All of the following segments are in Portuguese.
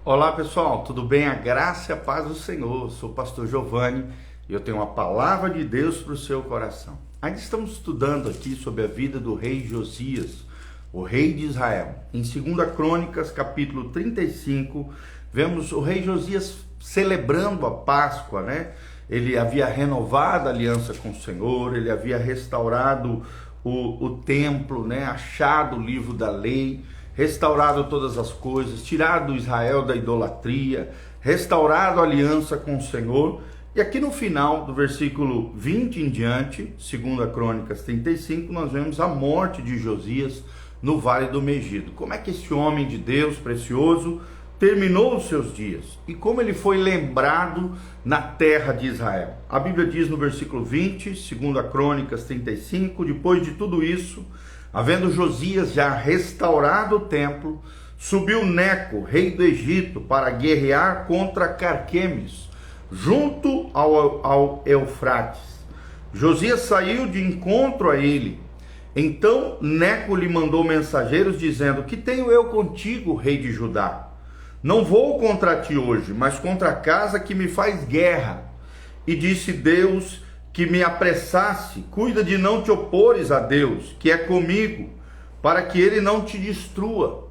Olá pessoal, tudo bem? A graça e a paz do Senhor. Sou o pastor Giovanni e eu tenho uma palavra de Deus para o seu coração. Ainda estamos estudando aqui sobre a vida do rei Josias, o rei de Israel. Em 2 Crônicas, capítulo 35, vemos o rei Josias celebrando a Páscoa, né? Ele havia renovado a aliança com o Senhor, ele havia restaurado o templo, né? Achado o livro da lei, restaurado todas as coisas, tirado Israel da idolatria, restaurado a aliança com o Senhor. E aqui no final do versículo 20 em diante, 2 Crônicas 35, nós vemos a morte de Josias no Vale do Megido. Como é que esse homem de Deus precioso terminou os seus dias e como ele foi lembrado na terra de Israel. A Bíblia diz no versículo 20, 2 Crônicas 35, depois de tudo isso, havendo Josias já restaurado o templo, subiu Neco, rei do Egito, para guerrear contra Carquemes, junto ao Eufrates. Josias saiu de encontro a ele. Então Neco lhe mandou mensageiros dizendo: que tenho eu contigo, rei de Judá? Não vou contra ti hoje, mas contra a casa que me faz guerra. E disse Deus que me apressasse: cuida de não te opores a Deus, que é comigo, para que ele não te destrua.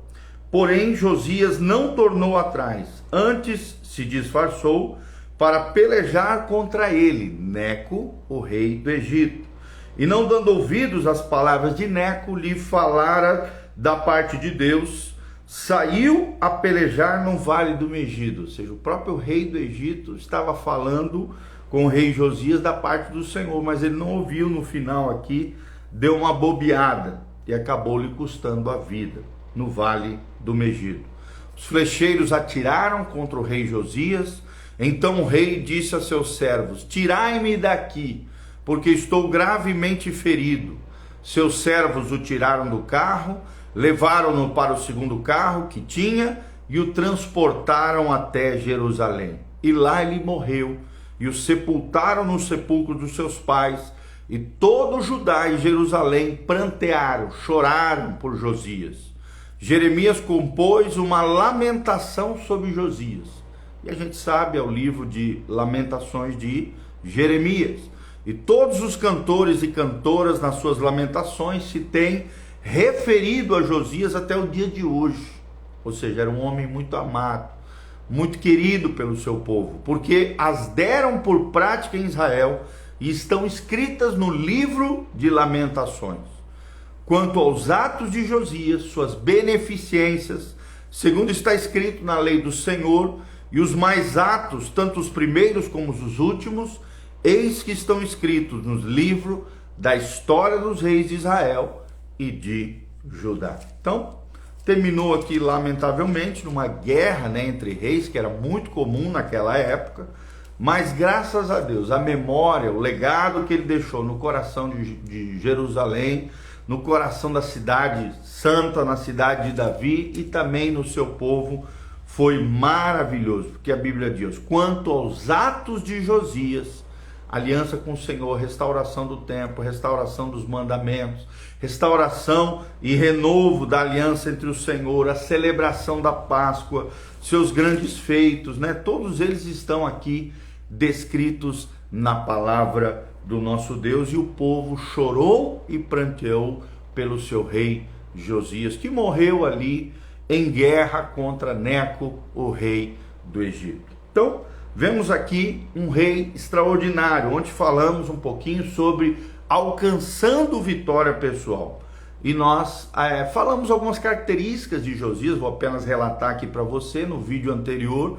Porém Josias não tornou atrás, antes se disfarçou para pelejar contra ele, Neco, o rei do Egito. E não dando ouvidos às palavras de Neco, lhe falara da parte de Deus, saiu a pelejar no Vale do Megido. Ou seja, o próprio rei do Egito estava falando com o rei Josias da parte do Senhor, mas ele não ouviu. No final aqui, deu uma bobeada e acabou lhe custando a vida no Vale do Megido. Os flecheiros atiraram contra o rei Josias. Então o rei disse a seus servos: tirai-me daqui, porque estou gravemente ferido. Seus servos o tiraram do carro, levaram-no para o segundo carro que tinha e o transportaram até Jerusalém. E lá ele morreu, e o sepultaram no sepulcro dos seus pais. E todo Judá e Jerusalém prantearam, choraram por Josias. Jeremias compôs uma lamentação sobre Josias. E a gente sabe, é o livro de Lamentações de Jeremias. E todos os cantores e cantoras nas suas lamentações se têm referido a Josias até o dia de hoje. Ou seja, era um homem muito amado, muito querido pelo seu povo, porque as deram por prática em Israel e estão escritas no livro de Lamentações. Quanto aos atos de Josias, suas beneficências, segundo está escrito na lei do Senhor, e os mais atos, tanto os primeiros como os últimos, eis que estão escritos nos livros da história dos reis de Israel e de Judá. Então, terminou aqui, lamentavelmente, numa guerra, né, entre reis, que era muito comum naquela época, mas graças a Deus, a memória, o legado que ele deixou no coração de Jerusalém, no coração da cidade santa, na cidade de Davi e também no seu povo, foi maravilhoso, porque a Bíblia diz: quanto aos atos de Josias, aliança com o Senhor, restauração do templo, restauração dos mandamentos, restauração e renovo da aliança entre o Senhor, a celebração da Páscoa, seus grandes feitos, né? Todos eles estão aqui descritos na palavra do nosso Deus. E o povo chorou e pranteou pelo seu rei Josias, que morreu ali em guerra contra Neco, o rei do Egito. Então, vemos aqui um rei extraordinário, onde falamos um pouquinho sobre alcançando vitória pessoal. E nós falamos algumas características de Josias, vou apenas relatar aqui para você. No vídeo anterior,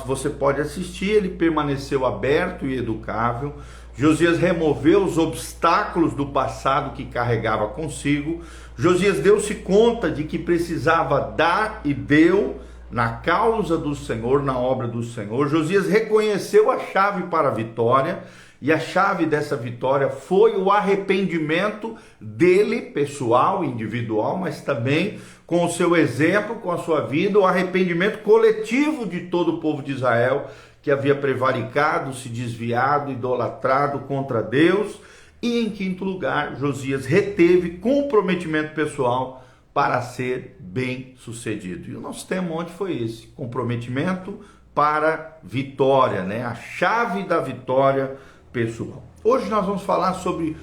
você pode assistir. Ele permaneceu aberto e educável. Josias removeu os obstáculos do passado que carregava consigo. Josias deu-se conta de que precisava dar e deu na causa do Senhor, na obra do Senhor. Josias reconheceu a chave para a vitória, e a chave dessa vitória foi o arrependimento dele, pessoal, individual, mas também com o seu exemplo, com a sua vida, o arrependimento coletivo de todo o povo de Israel, que havia prevaricado, se desviado, idolatrado contra Deus. E em quinto lugar, Josias reteve comprometimento pessoal para ser bem-sucedido. E o nosso tema ontem foi esse: comprometimento para vitória, né? A chave da vitória pessoal. Hoje nós vamos falar sobre,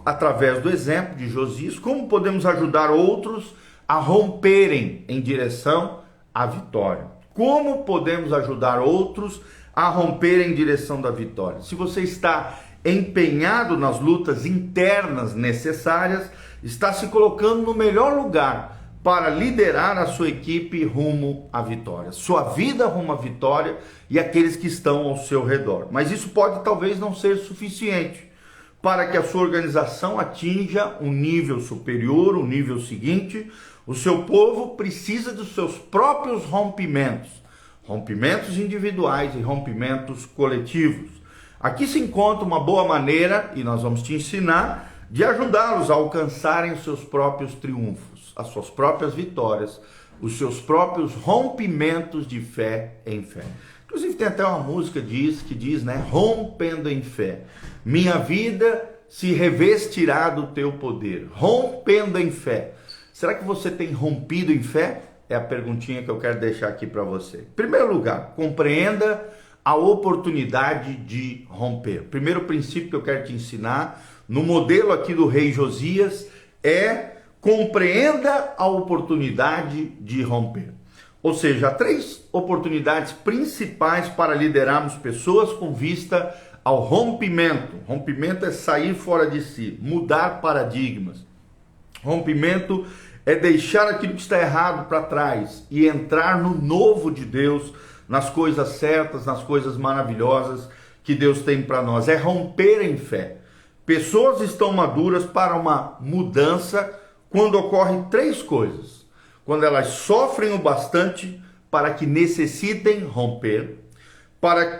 através do exemplo de Josias, como podemos ajudar outros a romperem em direção à vitória. Como podemos ajudar outros a romperem em direção da vitória? Se você está empenhado nas lutas internas necessárias, está se colocando no melhor lugar para liderar a sua equipe rumo à vitória, sua vida rumo à vitória e aqueles que estão ao seu redor. Mas isso pode talvez não ser suficiente para que a sua organização atinja um nível superior, um nível seguinte. O seu povo precisa dos seus próprios rompimentos, rompimentos individuais e rompimentos coletivos. Aqui se encontra uma boa maneira, e nós vamos te ensinar, de ajudá-los a alcançarem os seus próprios triunfos, as suas próprias vitórias, os seus próprios rompimentos de fé em fé. Inclusive tem até uma música que diz, né? Rompendo em fé. Minha vida se revestirá do teu poder. Rompendo em fé. Será que você tem rompido em fé? É a perguntinha que eu quero deixar aqui para você. Em primeiro lugar, compreenda a oportunidade de romper. O primeiro princípio que eu quero te ensinar, no modelo aqui do rei Josias, é compreenda a oportunidade de romper. Ou seja, há 3 oportunidades principais para liderarmos pessoas com vista ao rompimento. Rompimento é sair fora de si, mudar paradigmas. Rompimento é deixar aquilo que está errado para trás e entrar no novo de Deus, nas coisas certas, nas coisas maravilhosas que Deus tem para nós. É romper em fé. Pessoas estão maduras para uma mudança quando ocorrem 3 coisas. Quando elas sofrem o bastante para que necessitem romper,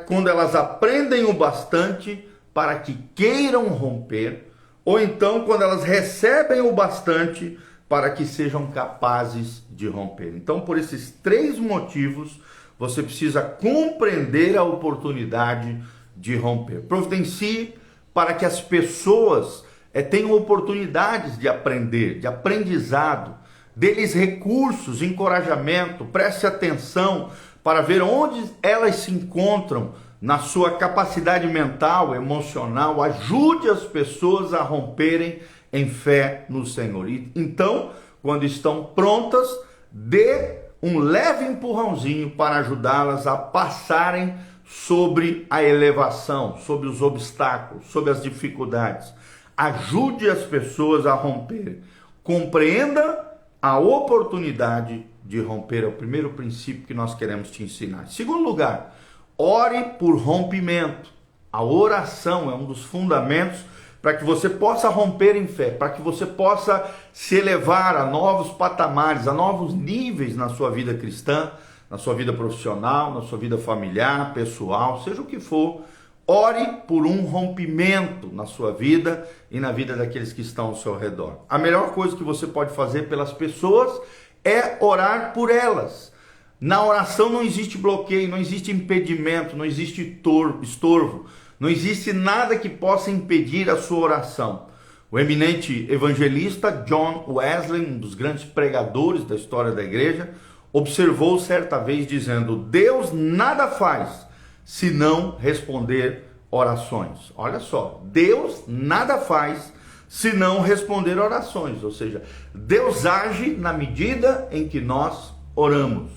quando elas aprendem o bastante para que queiram romper, ou então quando elas recebem o bastante para que sejam capazes de romper. Então, por esses 3 motivos, você precisa compreender a oportunidade de romper. Providencie para que as pessoas tenham oportunidades de aprender, de aprendizado, deles recursos, encorajamento. Preste atenção para ver onde elas se encontram na sua capacidade mental, emocional. Ajude as pessoas a romperem em fé no Senhor. E então, quando estão prontas, dê um leve empurrãozinho para ajudá-las a passarem sobre a elevação, sobre os obstáculos, sobre as dificuldades. Ajude as pessoas a romper. Compreenda a oportunidade de romper. É o primeiro princípio que nós queremos te ensinar. Em segundo lugar, ore por rompimento. A oração é um dos fundamentos para que você possa romper em fé, para que você possa se elevar a novos patamares, a novos níveis na sua vida cristã, na sua vida profissional, na sua vida familiar, pessoal, seja o que for. Ore por um rompimento na sua vida e na vida daqueles que estão ao seu redor. A melhor coisa que você pode fazer pelas pessoas é orar por elas. Na oração não existe bloqueio, não existe impedimento, não existe estorvo, não existe nada que possa impedir a sua oração. O eminente evangelista John Wesley, um dos grandes pregadores da história da igreja, observou certa vez dizendo: Deus nada faz se não responder orações. Olha só, Deus nada faz se não responder orações. Ou seja, Deus age na medida em que nós oramos.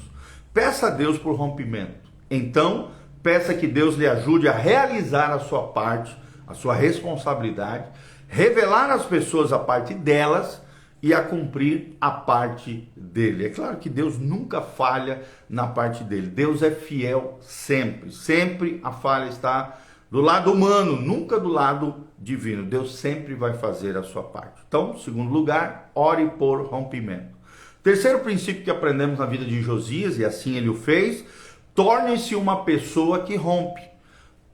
Peça a Deus por rompimento. Então, peça que Deus lhe ajude a realizar a sua parte, a sua responsabilidade, revelar às pessoas a parte delas e a cumprir a parte dele. É claro que Deus nunca falha na parte dele. Deus é fiel sempre. Sempre a falha está do lado humano, nunca do lado divino. Deus sempre vai fazer a sua parte. Então, segundo lugar, ore por rompimento. Terceiro princípio que aprendemos na vida de Josias, e assim ele o fez: torne-se uma pessoa que rompe.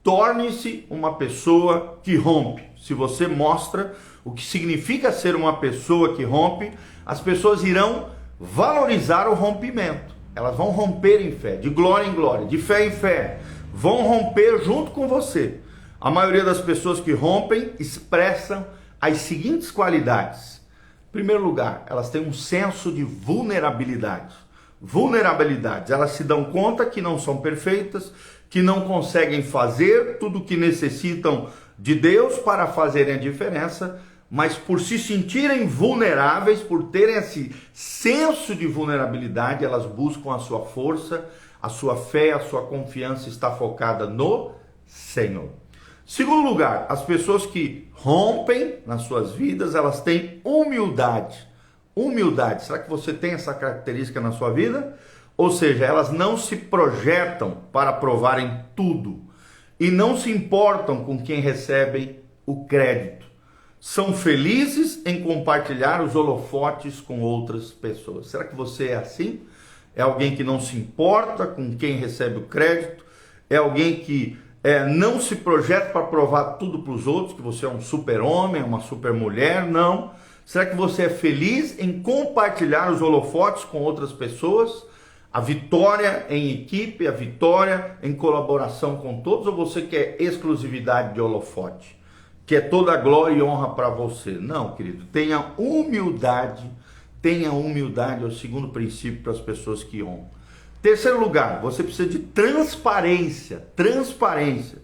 Torne-se uma pessoa que rompe. Se você mostra o que significa ser uma pessoa que rompe, as pessoas irão valorizar o rompimento. Elas vão romper em fé, de glória em glória, de fé em fé. Vão romper junto com você. A maioria das pessoas que rompem expressam as seguintes qualidades: Em primeiro lugar, elas têm um senso de vulnerabilidade. Vulnerabilidades, elas se dão conta que não são perfeitas, que não conseguem fazer tudo o que necessitam de Deus para fazerem a diferença, mas por se sentirem vulneráveis, por terem esse senso de vulnerabilidade, elas buscam a sua força, a sua fé, a sua confiança está focada no Senhor. Segundo lugar, as pessoas que rompem nas suas vidas, elas têm humildade. Humildade, será que você tem essa característica na sua vida? Ou seja, elas não se projetam para provarem tudo e não se importam com quem recebe o crédito. São felizes em compartilhar os holofotes com outras pessoas. Será que você é assim? É alguém que não se importa com quem recebe o crédito? É alguém que não se projeta para provar tudo para os outros, que você é um super-homem, uma super-mulher? Não. Será que você é feliz em compartilhar os holofotes com outras pessoas? A vitória em equipe, a vitória em colaboração com todos? Ou você quer exclusividade de holofote? Quer toda a glória e honra para você? Não, querido. Tenha humildade. Tenha humildade, é o segundo princípio para as pessoas que honram. Terceiro lugar, você precisa de transparência. Transparência.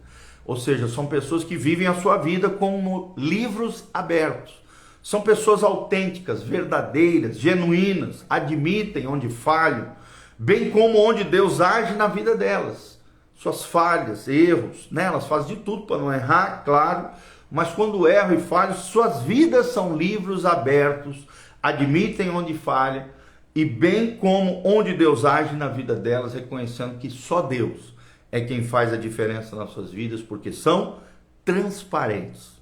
Ou seja, são pessoas que vivem a sua vida como livros abertos. São pessoas autênticas, verdadeiras, genuínas, admitem onde falham, bem como onde Deus age na vida delas. Suas falhas, erros, né? Elas fazem de tudo para não errar, claro, mas quando erram e falham, suas vidas são livros abertos, admitem onde falham, e bem como onde Deus age na vida delas, reconhecendo que só Deus é quem faz a diferença nas suas vidas, porque são transparentes.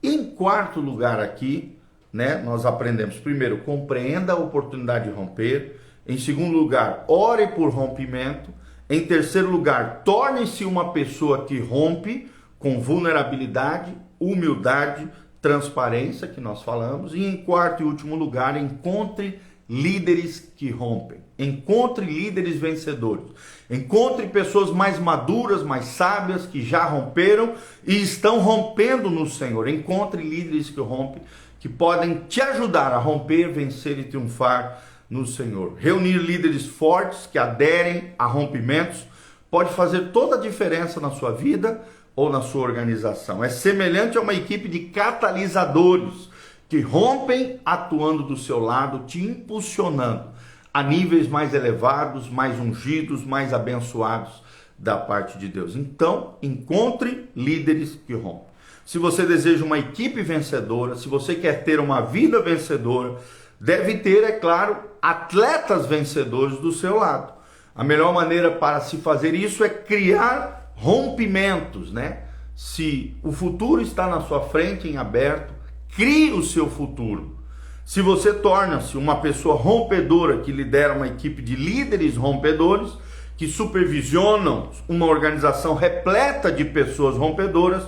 E em quarto lugar aqui, né, nós aprendemos, primeiro, compreenda a oportunidade de romper. Em segundo lugar, ore por rompimento. Em terceiro lugar, torne-se uma pessoa que rompe com vulnerabilidade, humildade, transparência, que nós falamos. E em quarto e último lugar, encontre líderes que rompem. Encontre líderes vencedores. Encontre pessoas mais maduras, mais sábias, que já romperam e estão rompendo no Senhor. Encontre líderes que rompem, que podem te ajudar a romper, vencer e triunfar no Senhor. Reunir líderes fortes que aderem a rompimentos pode fazer toda a diferença na sua vida ou na sua organização. É semelhante a uma equipe de catalisadores que rompem atuando do seu lado, te impulsionando a níveis mais elevados, mais ungidos, mais abençoados da parte de Deus. Então, encontre líderes que rompem. Se você deseja uma equipe vencedora, se você quer ter uma vida vencedora, deve ter, é claro, atletas vencedores do seu lado. A melhor maneira para se fazer isso é criar rompimentos, né? Se o futuro está na sua frente, em aberto, crie o seu futuro. Se você torna-se uma pessoa rompedora que lidera uma equipe de líderes rompedores, que supervisionam uma organização repleta de pessoas rompedoras,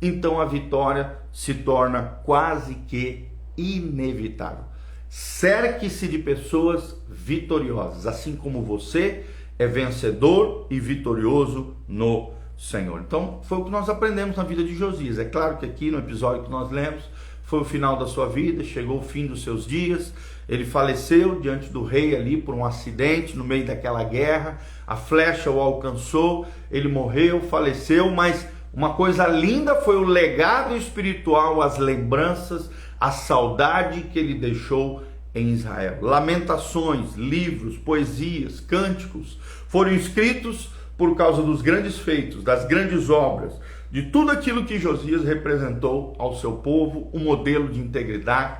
então a vitória se torna quase que inevitável. Cerque-se de pessoas vitoriosas, assim como você é vencedor e vitorioso no Senhor. Então, foi o que nós aprendemos na vida de Josias. É claro que aqui no episódio que nós lemos, foi o final da sua vida, chegou o fim dos seus dias, ele faleceu diante do rei ali por um acidente no meio daquela guerra, a flecha o alcançou, ele morreu, faleceu, mas uma coisa linda foi o legado espiritual, as lembranças, a saudade que ele deixou em Israel. Lamentações, livros, poesias, cânticos foram escritos por causa dos grandes feitos, das grandes obras, de tudo aquilo que Josias representou ao seu povo, um modelo de integridade,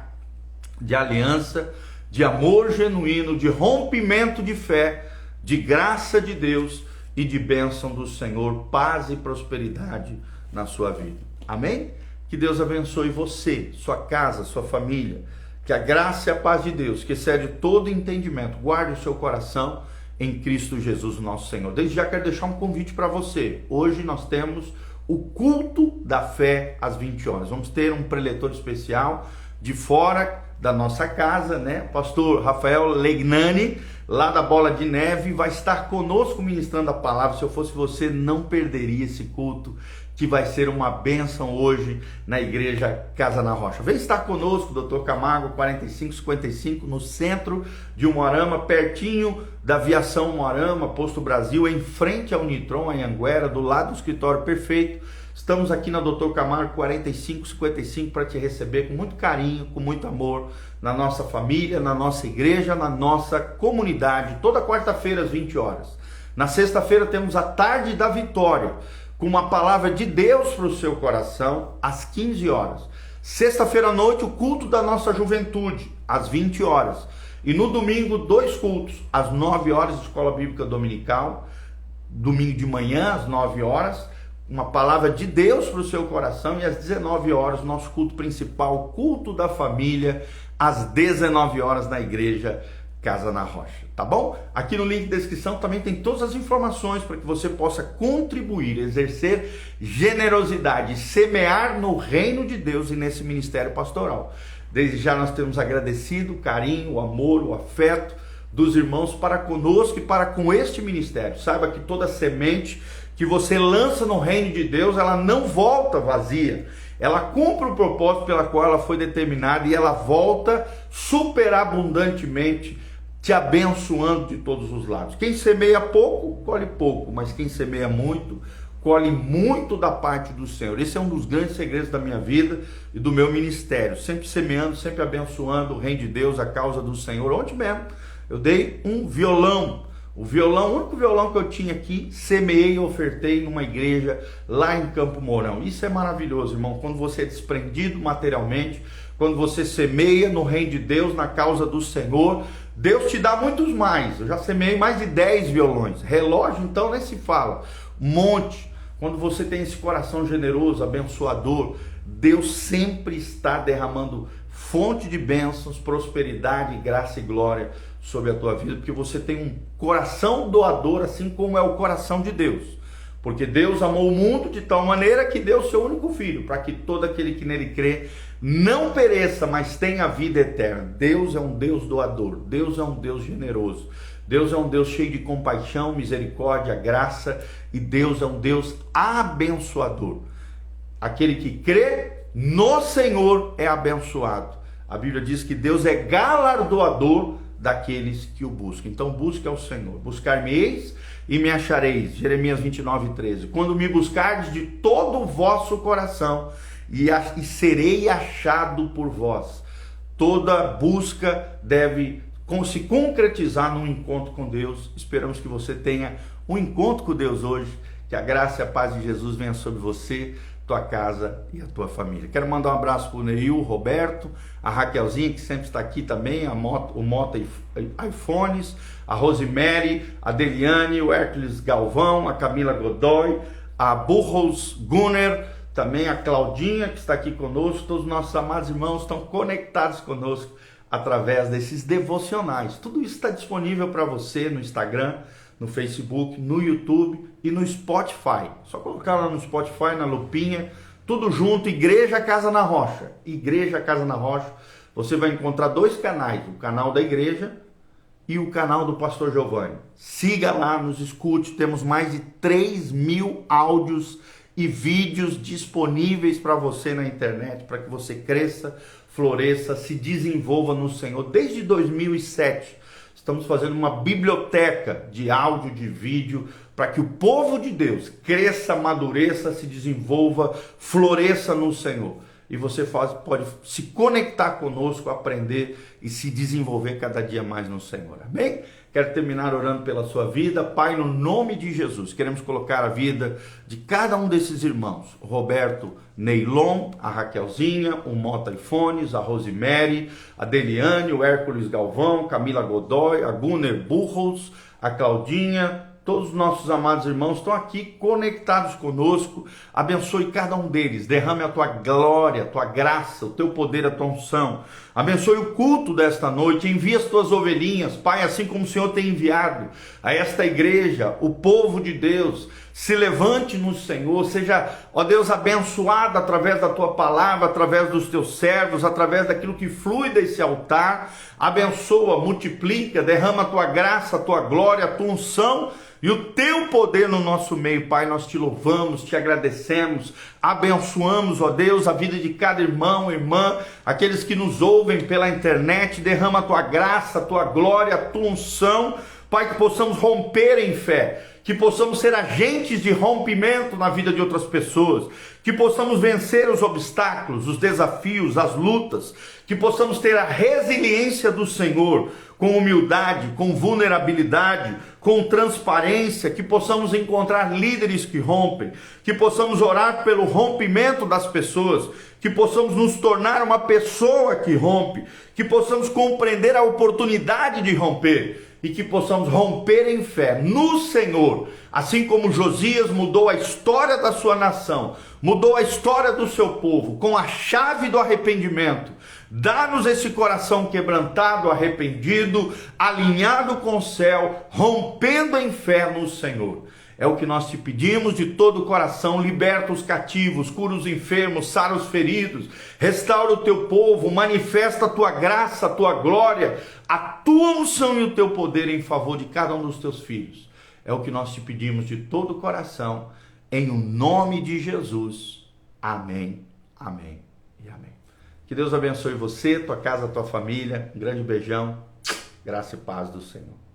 de aliança, de amor genuíno, de rompimento de fé, de graça de Deus e de bênção do Senhor, paz e prosperidade na sua vida. Amém? Que Deus abençoe você, sua casa, sua família. Que a graça e a paz de Deus, que excede todo entendimento, guarde o seu coração em Cristo Jesus, nosso Senhor. Desde já quero deixar um convite para você. Hoje nós temos o culto da fé às 20 horas. Vamos ter um preletor especial de fora da nossa casa, né? Pastor Rafael Legnani, lá da Bola de Neve, vai estar conosco ministrando a palavra. Se eu fosse você, não perderia esse culto, que vai ser uma bênção hoje na igreja Casa na Rocha. Vem estar conosco, Dr. Camargo, 4555, no centro de Umuarama, pertinho da Aviação Umuarama, Posto Brasil, em frente ao Nitron, em Anguera, do lado do Escritório Perfeito. Estamos aqui na Dr. Camargo 4555 para te receber com muito carinho, com muito amor, na nossa família, na nossa igreja, na nossa comunidade, toda quarta-feira às 20 horas. Na sexta-feira temos a Tarde da Vitória, com uma palavra de Deus para o seu coração, às 15 horas. Sexta-feira à noite, o culto da nossa juventude, às 20 horas. E no domingo, 2 cultos, às 9 horas, Escola Bíblica Dominical. Domingo de manhã, às 9 horas, uma palavra de Deus para o seu coração. E às 19 horas, nosso culto principal, culto da família, às 19 horas, na igreja Casa na Rocha, tá bom? Aqui no link da descrição também tem todas as informações para que você possa contribuir, exercer generosidade, semear no reino de Deus e nesse ministério pastoral. Desde já nós temos agradecido o carinho, o amor, o afeto dos irmãos para conosco e para com este ministério. Saiba que toda semente que você lança no reino de Deus, ela não volta vazia. Ela cumpre o propósito pela qual ela foi determinada e ela volta superabundantemente, te abençoando de todos os lados. Quem semeia pouco, colhe pouco, mas quem semeia muito, colhe muito da parte do Senhor. Esse é um dos grandes segredos da minha vida e do meu ministério, sempre semeando, sempre abençoando o reino de Deus, a causa do Senhor. Ontem mesmo eu dei um violão, o único violão que eu tinha aqui, semeei e ofertei numa igreja lá em Campo Mourão. Isso é maravilhoso, irmão, quando você é desprendido materialmente, quando você semeia no reino de Deus, na causa do Senhor, Deus te dá muitos mais. Eu já semeei mais de 10 violões. Relógio, então, nem se fala. Um monte. Quando você tem esse coração generoso, abençoador, Deus sempre está derramando fonte de bênçãos, prosperidade, graça e glória sobre a tua vida, porque você tem um coração doador, assim como é o coração de Deus. Porque Deus amou o mundo de tal maneira que deu o seu único filho, para que todo aquele que nele crê não pereça, mas tenha vida eterna. Deus é um Deus doador, Deus é um Deus generoso, Deus é um Deus cheio de compaixão, misericórdia, graça, e Deus é um Deus abençoador. Aquele que crê no Senhor é abençoado. A Bíblia diz que Deus é galardoador daqueles que o buscam. Então busque ao Senhor. Buscar-me-eis e me achareis. Jeremias 29:13. Quando me buscardes de todo o vosso coração, e serei achado por vós. Toda busca deve se concretizar num encontro com Deus. Esperamos que você tenha um encontro com Deus hoje. Que a graça e a paz de Jesus venha sobre você, tua casa e a tua família. Quero mandar um abraço para o Neil, o Roberto, a Raquelzinha, que sempre está aqui também, o Mota iPhones, a Rosemary, a Deliane, o Hércules Galvão, a Camila Godoy, a Burros Gunner, também a Claudinha, que está aqui conosco. Todos os nossos amados irmãos estão conectados conosco através desses devocionais. Tudo isso está disponível para você no Instagram, no Facebook, no YouTube e no Spotify. Só colocar lá no Spotify, na lupinha, tudo junto, Igreja Casa na Rocha. Igreja Casa na Rocha. Você vai encontrar 2 canais, o canal da igreja e o canal do Pastor Giovanni. Siga lá, nos escute, temos mais de 3.000 áudios e vídeos disponíveis para você na internet, para que você cresça, floresça, se desenvolva no Senhor. Desde 2007, estamos fazendo uma biblioteca de áudio, de vídeo, para que o povo de Deus cresça, amadureça, se desenvolva, floresça no Senhor. E você pode se conectar conosco, aprender e se desenvolver cada dia mais no Senhor. Amém? Quero terminar orando pela sua vida. Pai, no nome de Jesus, queremos colocar a vida de cada um desses irmãos. O Roberto Neilon, a Raquelzinha, o Mota iPhones, a Rosemary, a Deliane, o Hércules Galvão, Camila Godoy, a Gunner Burros, a Claudinha. Todos os nossos amados irmãos estão aqui conectados conosco. Abençoe cada um deles. Derrame a tua glória, a tua graça, o teu poder, a tua unção. Abençoe o culto desta noite. Envia as tuas ovelhinhas, Pai, assim como o Senhor tem enviado a esta igreja, o povo de Deus, se levante no Senhor, seja, ó Deus, abençoado através da tua palavra, através dos teus servos, através daquilo que flui desse altar. Abençoa, multiplica, derrama a tua graça, a tua glória, a tua unção e o teu poder no nosso meio. Pai, nós te louvamos, te agradecemos, abençoamos, ó Deus, a vida de cada irmão, irmã, aqueles que nos ouvem pela internet. Derrama a tua graça, a tua glória, a tua unção, Pai, que possamos romper em fé, que possamos ser agentes de rompimento na vida de outras pessoas, que possamos vencer os obstáculos, os desafios, as lutas, que possamos ter a resiliência do Senhor, com humildade, com vulnerabilidade, com transparência, que possamos encontrar líderes que rompem, que possamos orar pelo rompimento das pessoas, que possamos nos tornar uma pessoa que rompe, que possamos compreender a oportunidade de romper, e que possamos romper em fé no Senhor, assim como Josias mudou a história da sua nação, mudou a história do seu povo, com a chave do arrependimento. Dá-nos esse coração quebrantado, arrependido, alinhado com o céu, rompendo em fé no Senhor. É o que nós te pedimos de todo o coração. Liberta os cativos, cura os enfermos, sara os feridos, restaura o teu povo, manifesta a tua graça, a tua glória, a tua unção e o teu poder em favor de cada um dos teus filhos. É o que nós te pedimos de todo o coração, em o nome de Jesus. Amém, amém e amém. Que Deus abençoe você, tua casa, tua família. Um grande beijão, graça e paz do Senhor.